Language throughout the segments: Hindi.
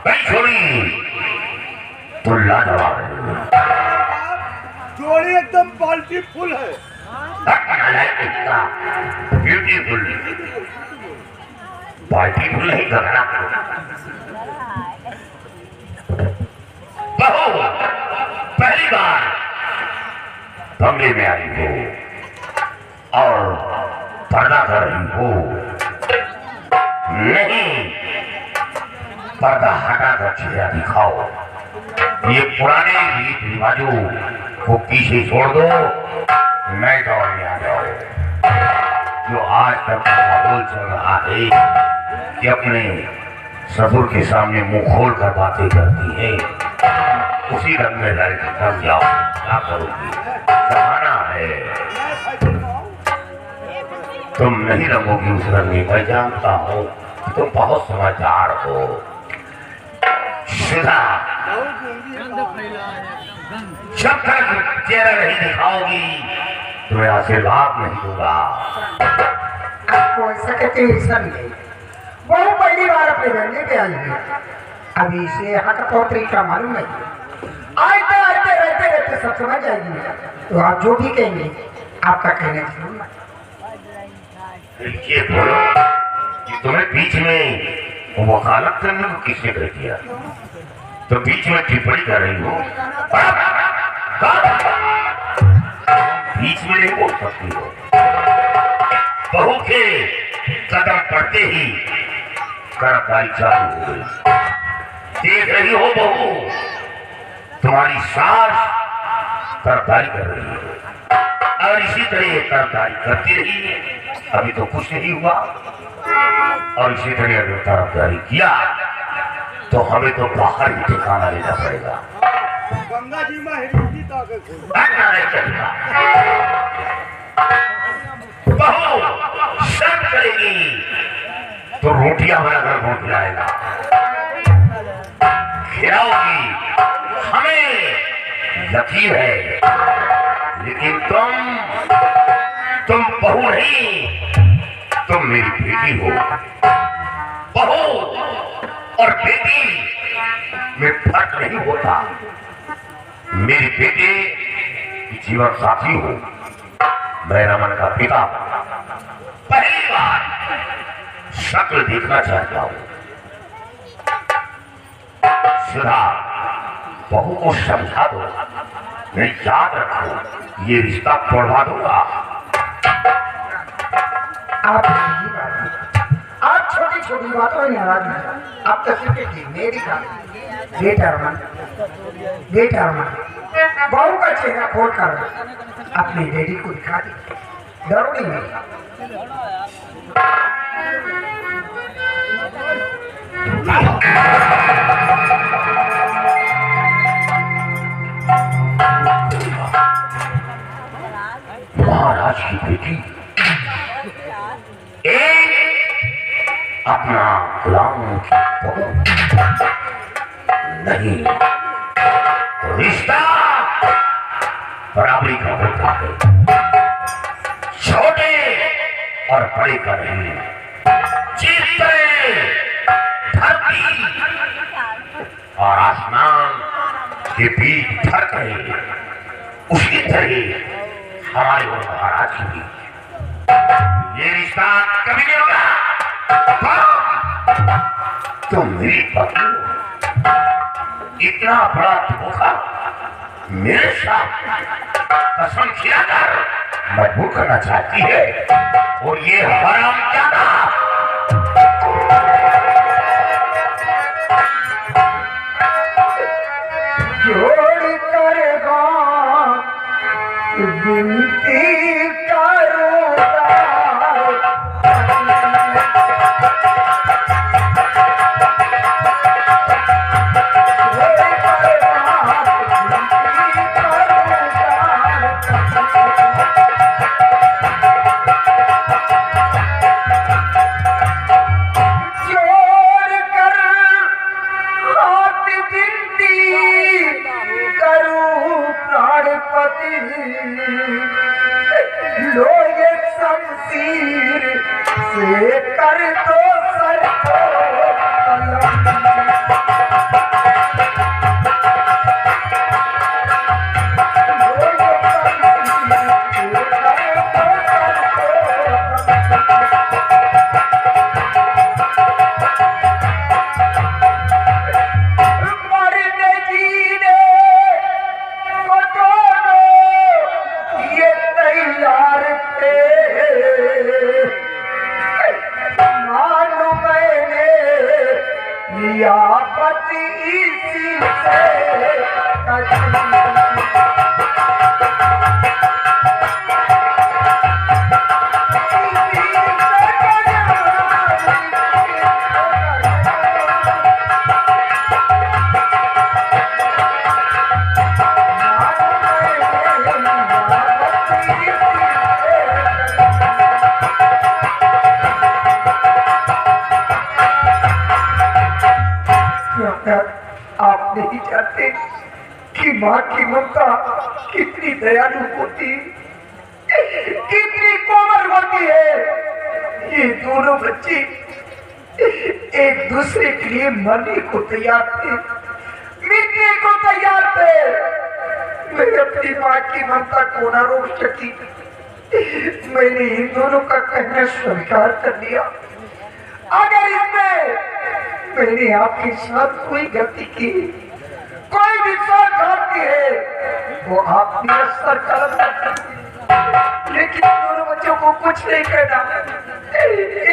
कहीं छोड़ी तो लाजवाब है। जोड़ी एकदम पार्टी फुल है। ब्यूटीफुल पार्टी फुल नहीं करना। बहू पहली बार बंगले में आई हो और पर्दा कर रही हो, नहीं पर्दा हटाकर चेहरा दिखाओ। ये पुराने रीत रिवाजों को पीछे छोड़ दो, नए दौर में आ जाओ। जो आज तक माहौल चल रहा है कि अपने ससुर के सामने मुंह खोल कर बातें करती है, उसी रंग में रंग जाओ। क्या करोगी? जमाना है, तुम नहीं रंगोगी उस रंग में। मैं जानता हूँ तुम बहुत समझदार हो। सीधा जब तक चेहरा नहीं दिखाओगी तुम्हें आशीर्वाद नहीं दूंगा। आपको ऐसा कहते हैं ऐसा नहीं। वो पहली बार अपने बहने पे आई है, अभी इसे यहाँ का तौर तरीका मालूम नहीं। आते आते रहते रहते सब समझ जाएगी। तो आप जो भी कहेंगे आपका कहने सुनना। ये बोलो कि तुम्हें बीच में वकालत करने को किसने कर दिया? तो बीच में टिप्पणी कर रही हो, बीच में नहीं बोल सकती हो। बहू के कदम पड़ते ही गिरफ्तारी चालू हो गई। देख रही हो बहू, तुम्हारी सास गिरफ्तारी कर रही है और इसी तरह ये गिरफ्तारी करती रही। अभी तो कुछ नहीं हुआ और इसी तरह अगर गिरफ्तारी किया तो हमें तो बाहर ही ठिकाना लेना पड़ेगा। गंगा जी में हिंदी ताकत बहू शर्म करेगी तो रोटियां हमारा घर पहुंच खिलाएगा, खिलाओगी हमें यकीन है। लेकिन तुम बहू नहीं, तुम मेरी बेटी हो। बहू और बेटी में फर्क नहीं होता। मेरे बेटे जीवन साथी हो, मैं रमन का पिता पहली बार शक्ल देखना चाहता हूं। सुधा बहू को समझा दो, नहीं याद रखो ये रिश्ता तोड़वा दूंगा। आप छोटी छोटी बातों में नाराज नहीं। आप तो सिर्फ मेरी बेटा रमन बहू का चेहरा खोल कर अपनी बेटी को दिखा दी। डरोड़ी नहीं। महाराज की बेटी अपना गुलाम की बहू नहीं, रिश्ता बराबरी का होता है। छोटे और बड़े का नहीं। जिस तरह धरती और आसमान के बीच फर्क है, उसी तरह हमारे और महाराज के बीच ये रिश्ता कभी नहीं होगा। तुम मेरी पत्नी हो, इतना बड़ा धोखा मेरे साथ कसम खिलाकर मजबूर करना चाहती है। और ये हरामजादा जोड़ करेगा विनती करूंगा। या पति इसी से आप नहीं जानते कि माँ की ममता कितनी दयालु होती, कितनी कोमल होती है। ये दोनों बच्चे एक दूसरे के लिए मरने को तैयार थे, मिटने को तैयार थे। मैं अपनी माँ की ममता को न रोक सकी। मैंने इन दोनों का कहना स्वीकार कर लिया। अगर इसमें मैंने आपके साथ कोई गलती की, कोई विश्वासघात की है, वो आप मेरा सर कलम कर, लेकिन दोनों बच्चों को कुछ नहीं कहना।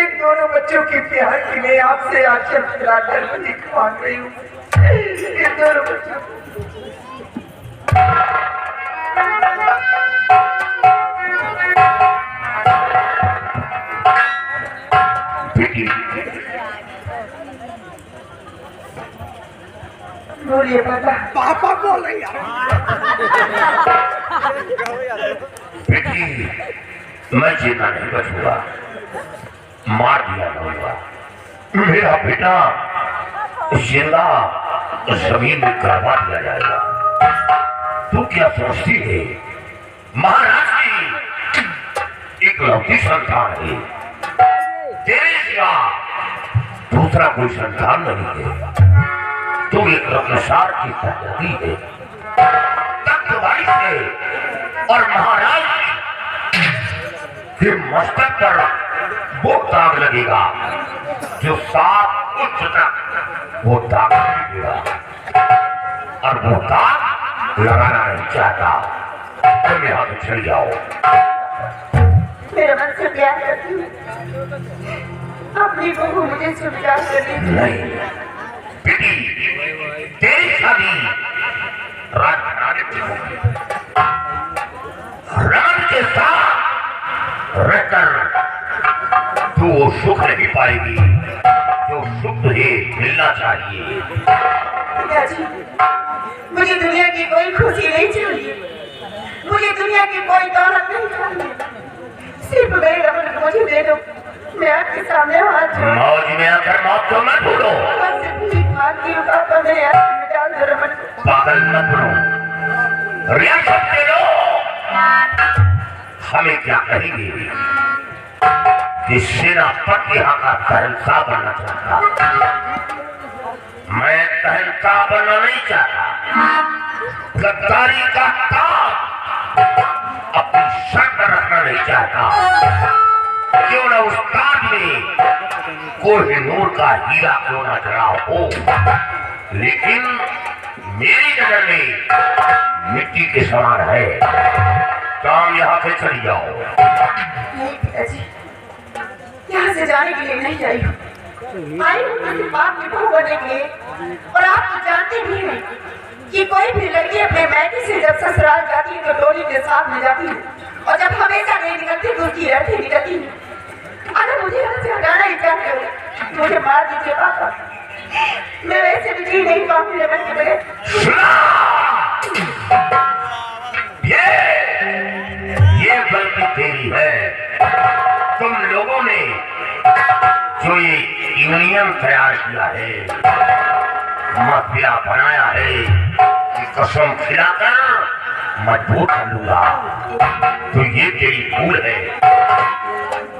इन दोनों बच्चों के प्यार के लिए आपसे आंचल फैलाकर भीख मांग रही हूँ। इन दोनों बच्चों बोलिए पापा। पापा बोल रही है। बेटी, मैं जीना नहीं बचूंगा, मार दिया जाऊंगा। मेरा बेटा जिंदा जमीन में करवा दिया जाएगा। तू क्या सोचती है? महाराज की इकलौती संतान है, तेरे सिवा दूसरा कोई संतान नहीं है। तू एक रत्नसार की प्रजाति है, तख्तवारी से और महाराज के मस्तक पर वो दाग लगेगा जो 7 उच्च तक वो दाग लगेगा, और वो दाग लगाना नहीं चाहता। तुम यहाँ से चल जाओ। मेरा मन से प्यार करती हूँ, अपनी बहू मुझे स्वीकार कर लीजिए। नहीं बेटी, तेरी शादी राजघराने से होगी। रमन के साथ रहकर तू वो सुख नहीं पाएगी जो सुख तुझे मिलना चाहिए। पिताजी, मुझे दुनिया की कोई खुशी नहीं चाहिए, मुझे दुनिया की कोई दौलत नहीं चाहिए। सिर्फ मेरे रमन को मुझे दे दो, मैं आपके सामने हाथ जोड़ मौज में आकर मौत को मत भूलो। पापा मेरे हाथ में डाल दो रमन को। पागल मत बनो। रियासत के लोग हमें क्या कहेंगे कि सेनापति यहाँ का कहनसा बनना चाहता। मैं कहनसा बनना नहीं चाहता, गद्दारी का ताज अपनी सर पर रखना नहीं चाहता। क्यों न उस ताज में कोहिनूर का हीरा क्यों न जड़ा हो, लेकिन मेरी नजर में मिट्टी के समान है। काम यहाँ से चली जाओ। नहीं पिताजी, यहाँ से जाने के लिए नहीं आई हूँ, आई हूँ किसी बाप की बहू बनने के लिए। और आप तो जानते भी हैं कि कोई भी लड़की अपने मैके से जब ससुराल जाती है तो डोली के साथ में जाती है, और जब हमेशा नहीं निकलती तो उसकी रहती निकलती है। अगर मुझे यहाँ से हटाना ही चाहते हो, मुझे मार दीजिए पापा, मैं वैसे भी जी नहीं पाऊंगी रमन के बगैर। ये गलती तेरी है। तुम लोगों ने जो ये यूनियन तैयार किया है, माफिया बनाया है, कि कसम खिलाकर मजबूत कर लूंगा, तो ये तेरी भूल है,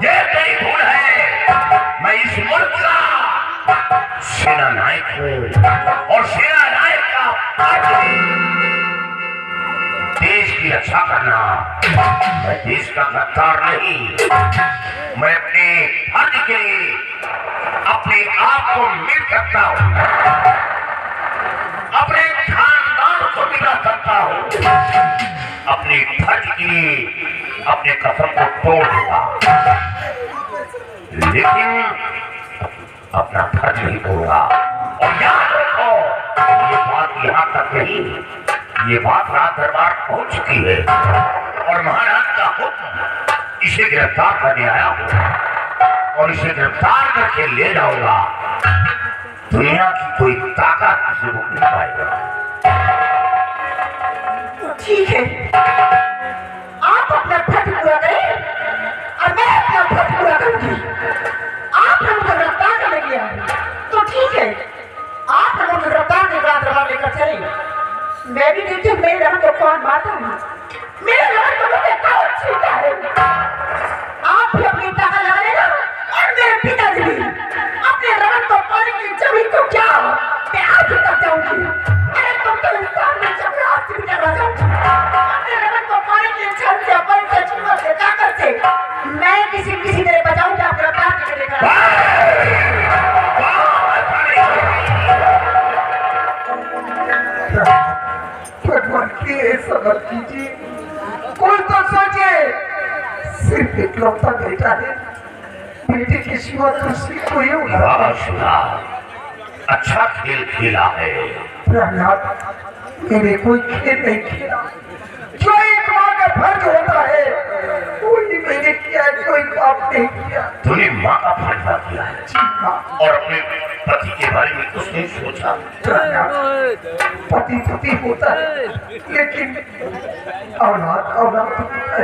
ये तेरी भूल है। मैं इस मुल्क का सेना नायक हूँ और सेना नायक का फर्ज है देश की रक्षा करना। मैं देश का गद्दार नहीं, मैं अपने फर्ज के लिए अपने आप को मिल सकता हूँ, अपने खानदान को मिला सकता हूँ, अपने फर्ज के लिए अपने कसम को तोड़ दूंगा, लेकिन अपना फर्ज नहीं तोड़ूंगा। और याद रखो, ये बात यहाँ तक नहीं, ये बात राज दरबार पहुंच चुकी है और महाराज का हुक्म इसे गिरफ्तार करने आया हूँ और इसे गिरफ्तार करके ले जाऊंगा। दुनिया की कोई ताकत इसे रोक नहीं पाएगा। ठीक है, आप अपना फर्ज पूरा करें और मैं अपना फर्ज पूरा करूंगी। आप हमको गिरफ्तार करने के आए तो ठीक है, आप हमको गिरफ्तार के राज दरबार लेकर चले। मैं भी देखती हूँ मेरे रमन को कौन मारता है, मेरे रमन को मुझे कौन छीनता है। आप भी अपनी ताकत लगा लेना और मेरे पिताजी भी अपने रमन को पाने की जमीन को क्या मैं आज ही तक जाऊंगी। अरे तुम तो इंसान में जब आज भी डरा जाऊंगी। अपने रमन को पाने की इच्छा से अपन से जीवन से ताकत से मैं किसी तरह बचाऊंगा। आप गिरफ्तार करके लेकर भगवान की सबर कीजिए, कोई तो सोचे सिर्फ इकलौता बेटा है, बेटे की सिवा दूसरी कोई वाह सुना, अच्छा खेल खेला है। प्रहलाद मेरे कोई खेल नहीं खेला, जो एक माँ का फर्ज होता है वही मैंने किया, कोई पाप नहीं किया। तूने माँ का फैसला किया है जी हाँ, और अपने पति के बारे में कुछ नहीं सोचा। पति पति होता है लेकिन औलाद औलाद होता है।